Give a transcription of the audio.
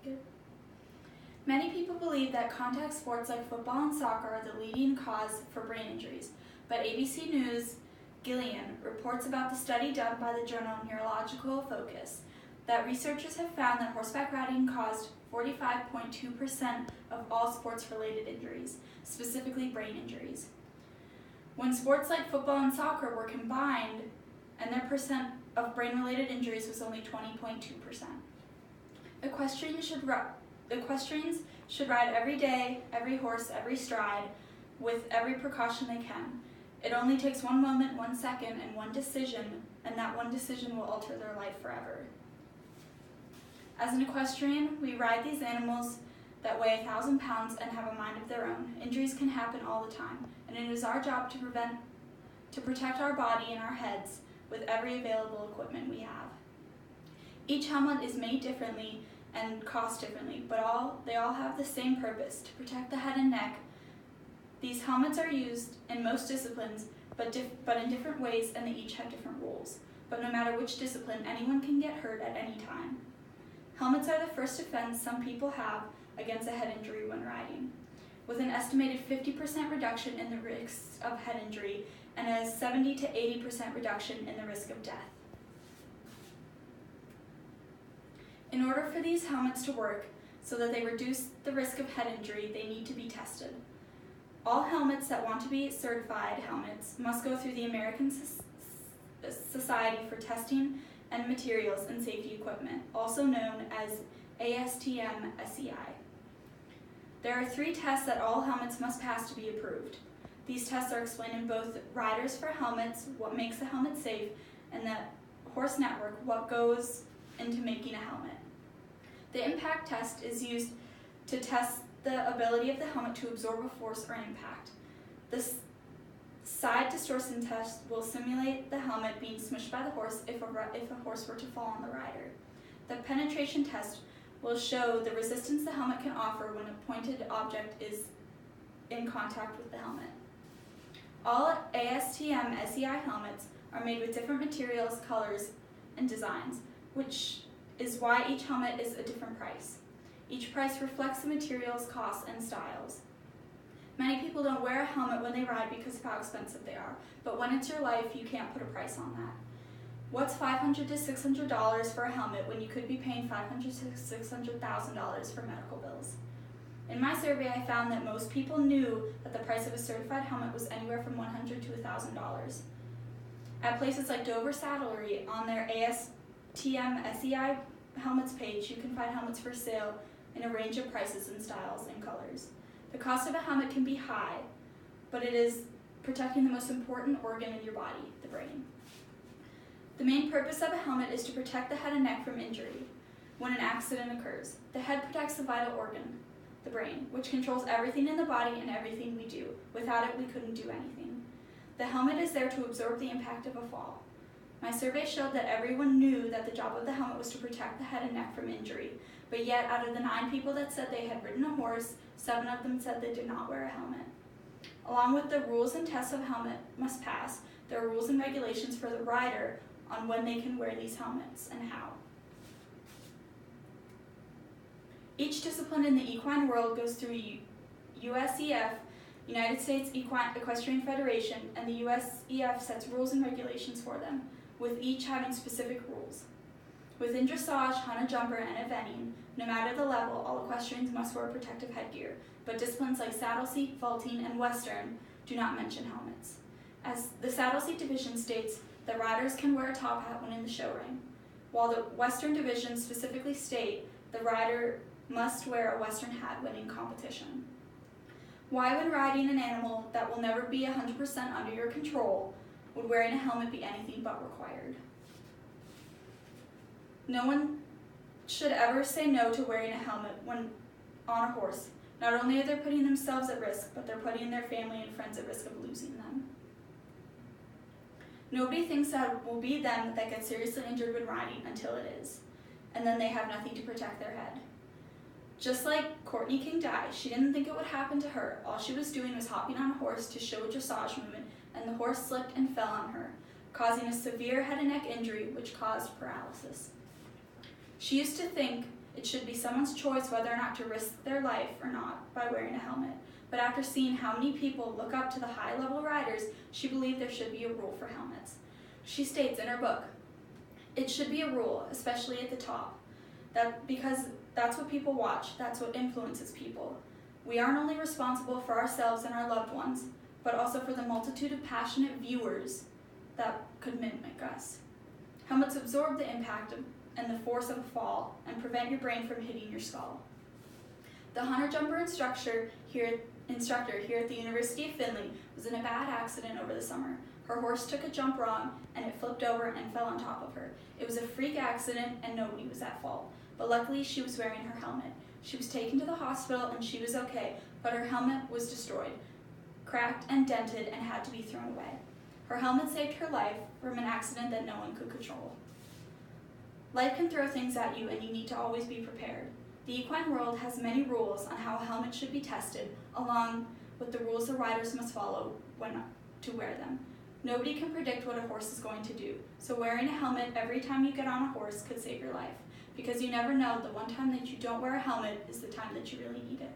Good. Many people believe that contact sports like football and soccer are the leading cause for brain injuries, but ABC News Gillian reports about the study done by the journal Neurological Focus that researchers have found that horseback riding caused 45.2% of all sports-related injuries, specifically brain injuries. When sports like football and soccer were combined, and their percent of brain-related injuries was only 20.2%. Equestrians should ride every day, every horse, every stride, with every precaution they can. It only takes one moment, 1 second, and one decision, and that one decision will alter their life forever. As an equestrian, we ride these animals that weigh 1,000 pounds and have a mind of their own. Injuries can happen all the time, and it is our job to protect our body and our heads with every available equipment we have. Each helmet is made differently and cost differently, but they all have the same purpose, to protect the head and neck. These helmets are used in most disciplines, but in different ways, and they each have different rules. But no matter which discipline, anyone can get hurt at any time. Helmets are the first defense some people have against a head injury when riding, with an estimated 50% reduction in the risk of head injury and a 70 to 80% reduction in the risk of death. In order for these helmets to work so that they reduce the risk of head injury, they need to be tested. All helmets that want to be certified helmets must go through the American Society for Testing and Materials and Safety Equipment, also known as ASTM-SCI. There are 3 tests that all helmets must pass to be approved. These tests are explained in both Riders for Helmets, what makes a helmet safe, and the Horse Network, what goes into making a helmet. The impact test is used to test the ability of the helmet to absorb a force or impact. The side distortion test will simulate the helmet being smushed by the horse if a horse were to fall on the rider. The penetration test will show the resistance the helmet can offer when a pointed object is in contact with the helmet. All ASTM-SCI helmets are made with different materials, colors, and designs, which is why each helmet is a different price. Each price reflects the materials, costs, and styles. Many people don't wear a helmet when they ride because of how expensive they are, but when it's your life, you can't put a price on that. What's $500 to $600 for a helmet when you could be paying $500,000 to $600,000 for medical bills? In my survey, I found that most people knew that the price of a certified helmet was anywhere from $100 to $1,000. At places like Dover Saddlery, on their ASTM-SCI helmets page, you can find helmets for sale in a range of prices and styles and colors. The cost of a helmet can be high, but it is protecting the most important organ in your body, the brain. The main purpose of a helmet is to protect the head and neck from injury when an accident occurs. The head protects the vital organ, the brain, which controls everything in the body and everything we do. Without it, we couldn't do anything. The helmet is there to absorb the impact of a fall. My survey showed that everyone knew that the job of the helmet was to protect the head and neck from injury, but yet out of the 9 people that said they had ridden a horse, 7 of them said they did not wear a helmet. Along with the rules and tests a helmet must pass, there are rules and regulations for the rider on when they can wear these helmets and how. Each discipline in the equine world goes through USEF, United States Equestrian Federation, and the USEF sets rules and regulations for them, with each having specific rules. Within dressage, hunter jumper, and eventing, no matter the level, all equestrians must wear protective headgear, but disciplines like saddle seat, vaulting, and western do not mention helmets. As the saddle seat division states, that riders can wear a top hat when in the show ring, while the western division specifically state the rider must wear a western hat when in competition. Why, when riding an animal that will never be 100% under your control, would wearing a helmet be anything but required? No one should ever say no to wearing a helmet when on a horse. Not only are they putting themselves at risk, but they're putting their family and friends at risk of losing them. Nobody thinks that it will be them that get seriously injured when riding until it is, and then they have nothing to protect their head. Just like Courtney King died, she didn't think it would happen to her. All she was doing was hopping on a horse to show a dressage movement, and the horse slipped and fell on her, causing a severe head and neck injury which caused paralysis. She used to think It should be someone's choice whether or not to risk their life or not by wearing a helmet. But after seeing how many people look up to the high-level riders, she believed there should be a rule for helmets. She states in her book, "It should be a rule, especially at the top, because that's what people watch, that's what influences people. We aren't only responsible for ourselves and our loved ones, but also for the multitude of passionate viewers that could mimic us." Helmets absorb the impact and the force of a fall and prevent your brain from hitting your skull. The hunter jumper instructor here at the University of Finley was in a bad accident over the summer. Her horse took a jump wrong and it flipped over and fell on top of her. It was a freak accident and nobody was at fault, but luckily she was wearing her helmet. She was taken to the hospital and she was okay, but her helmet was destroyed, cracked and dented, and had to be thrown away. Her helmet saved her life from an accident that no one could control. Life can throw things at you and you need to always be prepared. The equine world has many rules on how helmets should be tested, along with the rules the riders must follow when to wear them. Nobody can predict what a horse is going to do, so wearing a helmet every time you get on a horse could save your life, because you never know, the one time that you don't wear a helmet is the time that you really need it.